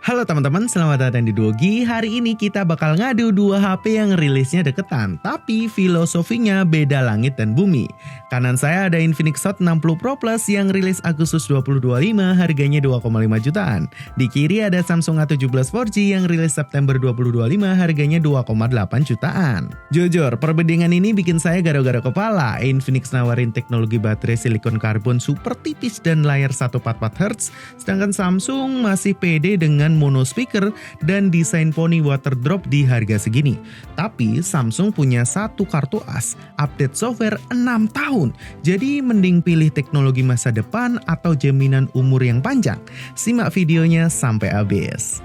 Halo teman-teman, selamat datang di Dogi. Hari ini kita bakal ngadu dua HP yang rilisnya deketan, tapi filosofinya beda langit dan bumi. Kanan saya ada Infinix Hot 60 Pro Plus yang rilis Agustus 2025, harganya 2,5 jutaan. Di kiri ada Samsung A17 4G yang rilis September 2025, harganya 2,8 jutaan. Jujur, perbandingan ini bikin saya garau-garau kepala. Infinix nawarin teknologi baterai silikon karbon super tipis dan layar 144Hz, sedangkan Samsung masih pede dengan mono speaker dan desain poni water drop di harga segini. Tapi Samsung punya satu kartu as, update software 6 tahun. Jadi mending pilih teknologi masa depan atau jaminan umur yang panjang. Simak videonya sampai habis.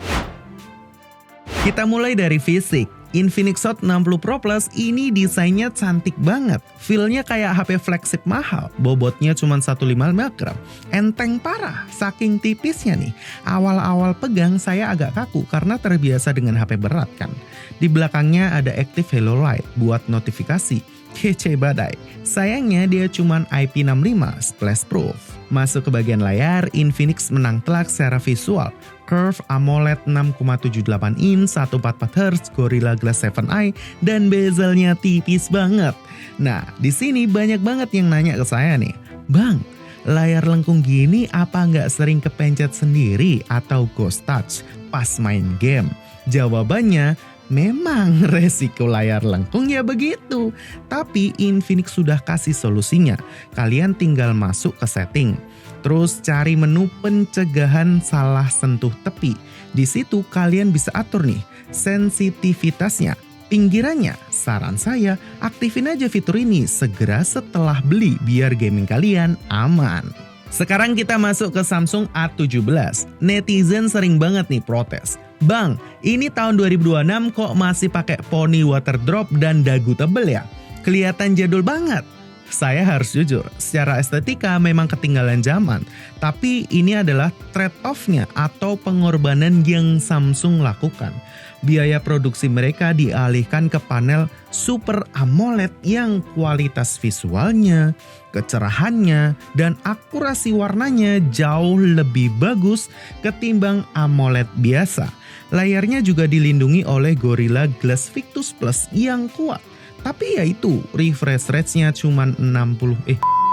Kita mulai dari fisik. Infinix Hot 60 Pro Plus ini desainnya cantik banget. Feel-nya kayak HP flagship mahal. Bobotnya cuma 155 gram. Enteng parah, saking tipisnya nih. Awal-awal pegang saya agak kaku karena terbiasa dengan HP berat kan. Di belakangnya ada Active Hello Light buat notifikasi. Kece badai. Sayangnya dia cuma IP65 splash proof. Masuk ke bagian layar, Infinix menang telak secara visual. Curve AMOLED 6,78 inch, 144Hz, Gorilla Glass 7i, dan bezelnya tipis banget. Nah, di sini banyak banget yang nanya ke saya nih, Bang, layar lengkung gini apa nggak sering kepencet sendiri atau ghost touch pas main game? Jawabannya, memang resiko layar lengkung ya begitu. Tapi Infinix sudah kasih solusinya. Kalian tinggal masuk ke setting. Terus cari menu pencegahan salah sentuh tepi. Di situ kalian bisa atur nih sensitivitasnya, pinggirannya. Saran saya, aktifin aja fitur ini segera setelah beli biar gaming kalian aman. Sekarang kita masuk ke Samsung A17. Netizen sering banget nih protes. Bang, ini tahun 2026 kok masih pakai poni water drop dan dagu tebel ya? Kelihatan jadul banget. Saya harus jujur, secara estetika memang ketinggalan zaman. Tapi ini adalah trade-off-nya atau pengorbanan yang Samsung lakukan. Biaya produksi mereka dialihkan ke panel Super AMOLED yang kualitas visualnya, kecerahannya, dan akurasi warnanya jauh lebih bagus ketimbang AMOLED biasa. Layarnya juga dilindungi oleh Gorilla Glass Victus Plus yang kuat. Tapi ya itu, refresh rate-nya cuma 90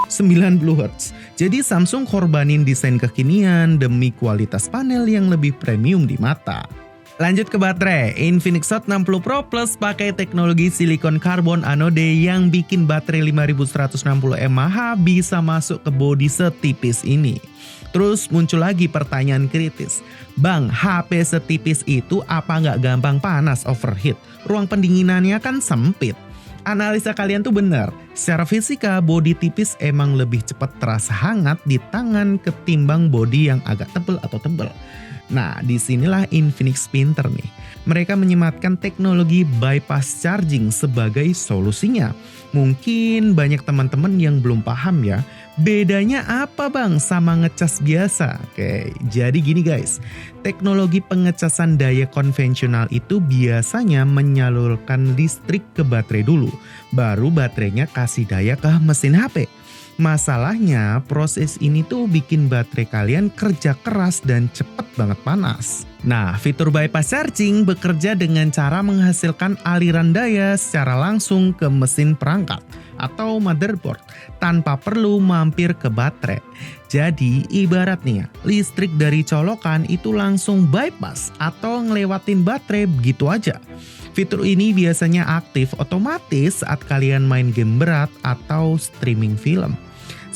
Hz. Jadi Samsung korbanin desain kekinian demi kualitas panel yang lebih premium di mata. Lanjut ke baterai, Infinix Hot 60 Pro Plus pakai teknologi silikon karbon anode yang bikin baterai 5160 mAh bisa masuk ke bodi setipis ini. Terus muncul lagi pertanyaan kritis, Bang, HP setipis itu apa nggak gampang panas overheat? Ruang pendinginannya kan sempit. Analisa kalian tuh benar, secara fisika bodi tipis emang lebih cepat terasa hangat di tangan ketimbang bodi yang agak tebal atau tebal. Nah, disinilah Infinix pinter nih. Mereka menyematkan teknologi bypass charging sebagai solusinya. Mungkin banyak teman-teman yang belum paham ya, bedanya apa bang sama ngecas biasa? Oke, jadi gini guys, teknologi pengecasan daya konvensional itu biasanya menyalurkan listrik ke baterai dulu, baru baterainya kasih daya ke mesin HP. Masalahnya proses ini tuh bikin baterai kalian kerja keras dan cepet banget panas. Nah, fitur bypass charging bekerja dengan cara menghasilkan aliran daya secara langsung ke mesin perangkat atau motherboard tanpa perlu mampir ke baterai. Jadi ibaratnya listrik dari colokan itu langsung bypass atau ngelewatin baterai begitu aja. Fitur ini biasanya aktif otomatis saat kalian main game berat atau streaming film.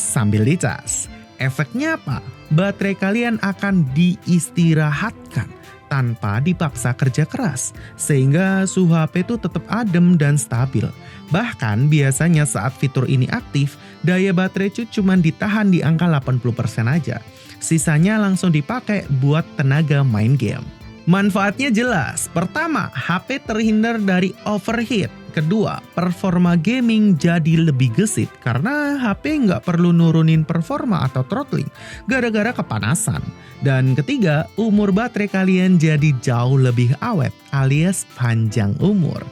Sambil dicas, efeknya apa? Baterai kalian akan diistirahatkan tanpa dipaksa kerja keras, sehingga suhu HP itu tetap adem dan stabil. Bahkan biasanya saat fitur ini aktif, daya baterai itu cuma ditahan di angka 80% aja. Sisanya langsung dipakai buat tenaga main game. Manfaatnya jelas. Pertama, HP terhindar dari overheat. Kedua, performa gaming jadi lebih gesit karena HP nggak perlu nurunin performa atau throttling gara-gara kepanasan. Dan ketiga, umur baterai kalian jadi jauh lebih awet alias panjang umur.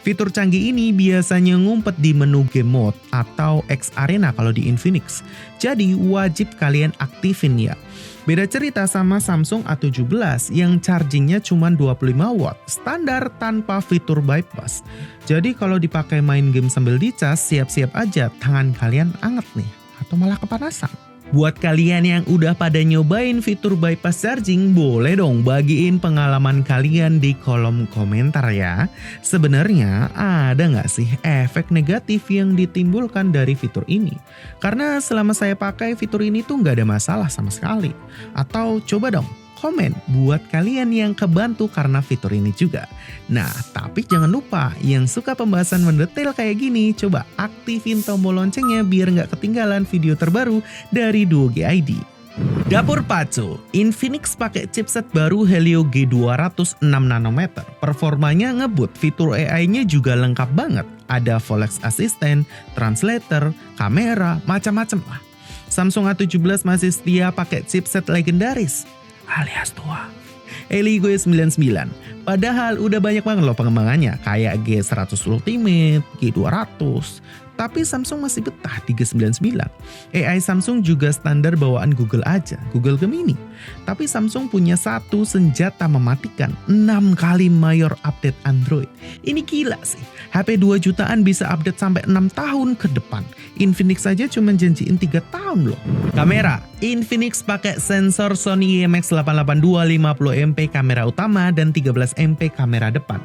Fitur canggih ini biasanya ngumpet di menu game mode atau X Arena kalau di Infinix. Jadi wajib kalian aktifin ya. Beda cerita sama Samsung A17 yang chargingnya cuma 25 watt, standar tanpa fitur bypass. Jadi kalau dipakai main game sambil dicas, siap-siap aja tangan kalian anget nih, atau malah kepanasan. Buat kalian yang udah pada nyobain fitur bypass charging, boleh dong bagiin pengalaman kalian di kolom komentar ya. Sebenarnya ada nggak sih efek negatif yang ditimbulkan dari fitur ini? Karena selama saya pakai fitur ini tuh nggak ada masalah sama sekali. Atau coba dong komen buat kalian yang kebantu karena fitur ini juga. Nah, tapi jangan lupa yang suka pembahasan mendetail kayak gini, coba aktifin tombol loncengnya biar nggak ketinggalan video terbaru dari Duogi ID. Dapur Pacu, Infinix pakai chipset baru Helio G200 6 nanometer. Performanya ngebut, fitur AI-nya juga lengkap banget. Ada Voice Assistant, translator, kamera, macam-macam lah. Samsung A17 masih setia pakai chipset legendaris alias tua, Helio G99. Padahal udah banyak banget loh pengembangannya, kayak G100 Ultimate, G200. Tapi Samsung masih betah di G99. AI Samsung juga standar bawaan Google aja, Google Gemini. Tapi Samsung punya satu senjata mematikan, 6 kali mayor update Android. Ini gila sih, HP 2 jutaan bisa update sampai 6 tahun ke depan. Infinix saja cuma janjiin 3 tahun loh. Kamera, Infinix pakai sensor Sony IMX882 50MP kamera utama dan 13MP kamera depan.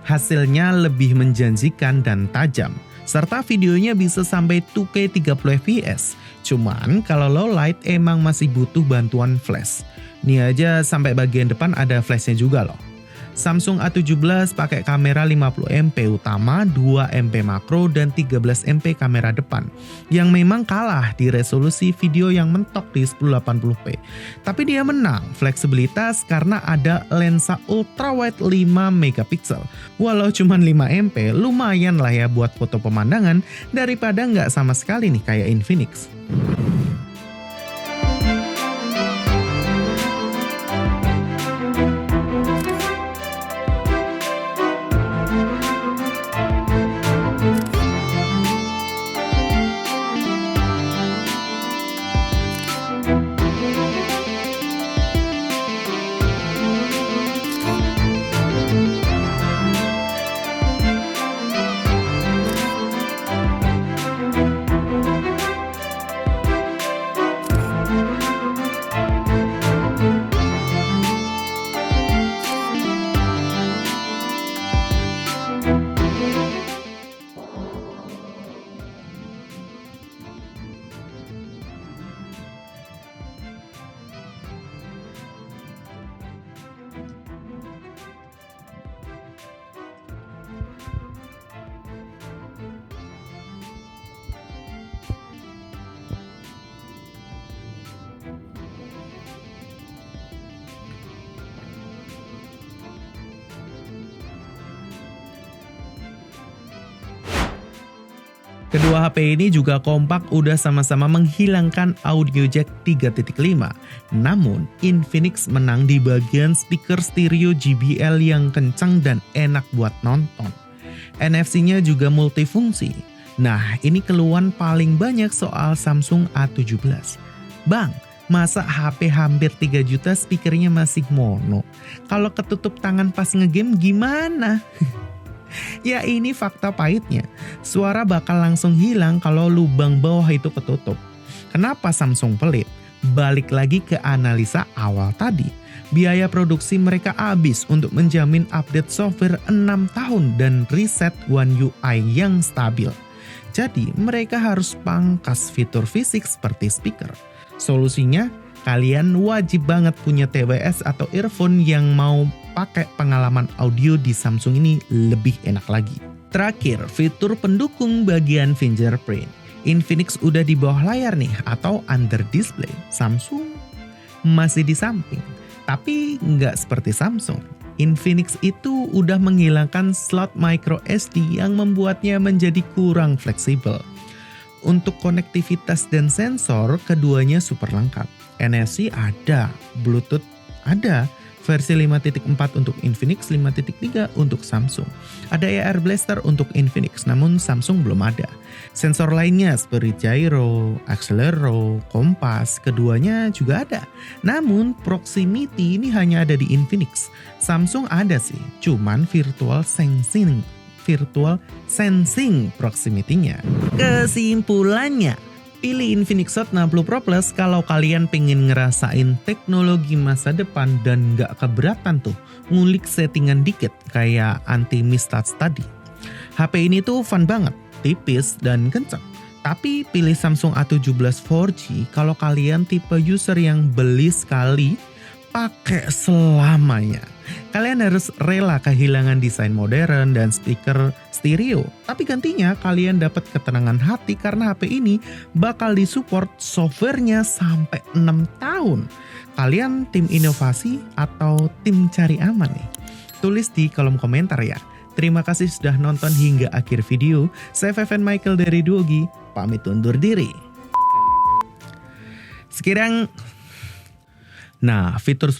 Hasilnya lebih menjanjikan dan tajam. Serta videonya bisa sampai 2K 30 fps. Cuman kalau low light emang masih butuh bantuan flash. Ini aja sampai bagian depan ada flashnya juga loh. Samsung A17 pakai kamera 50MP utama, 2MP makro, dan 13MP kamera depan. Yang memang kalah di resolusi video yang mentok di 1080p. Tapi dia menang fleksibilitas karena ada lensa ultrawide 5MP. Walau cuma 5MP, lumayan lah ya buat foto pemandangan daripada nggak sama sekali nih kayak Infinix. Kedua HP ini juga kompak, udah sama-sama menghilangkan audio jack 3.5. Namun, Infinix menang di bagian speaker stereo JBL yang kencang dan enak buat nonton. NFC-nya juga multifungsi. Nah, ini keluhan paling banyak soal Samsung A17. Bang, masa HP hampir 3 juta speakernya masih mono? Kalau ketutup tangan pas ngegame gimana? Ya ini fakta pahitnya, suara bakal langsung hilang kalau lubang bawah itu ketutup. Kenapa Samsung pelit? Balik lagi ke analisa awal tadi. Biaya produksi mereka habis untuk menjamin update software 6 tahun dan reset One UI yang stabil. Jadi mereka harus pangkas fitur fisik seperti speaker. Solusinya, kalian wajib banget punya TWS atau earphone yang mau pakai pengalaman audio di Samsung ini lebih enak lagi. Terakhir, fitur pendukung bagian fingerprint. Infinix udah di bawah layar nih atau under display. Samsung masih di samping. Tapi nggak seperti Samsung. Infinix itu udah menghilangkan slot micro SD yang membuatnya menjadi kurang fleksibel. Untuk konektivitas dan sensor, keduanya super lengkap. NFC ada, Bluetooth ada, versi 5.4 untuk Infinix, 5.3 untuk Samsung. Ada AR Blaster untuk Infinix, namun Samsung belum ada. Sensor lainnya seperti gyro, accelerometer, kompas, keduanya juga ada. Namun proximity ini hanya ada di Infinix. Samsung ada sih, cuman virtual sensing proximity-nya. Kesimpulannya, pilih Infinix Hot 60 Pro Plus kalau kalian pengen ngerasain teknologi masa depan dan gak keberatan tuh ngulik settingan dikit kayak anti-miss touch tadi. HP ini tuh fun banget, tipis dan kencang. Tapi pilih Samsung A17 4G kalau kalian tipe user yang beli sekali pakai selamanya. Kalian harus rela kehilangan desain modern dan speaker stereo. Tapi gantinya kalian dapat ketenangan hati karena HP ini bakal disupport softwarenya sampai 6 tahun. Kalian tim inovasi atau tim cari aman nih? Tulis di kolom komentar ya. Terima kasih sudah nonton hingga akhir video. Saya Feven Michael dari Duogi, pamit undur diri. Sekarang, nah fitur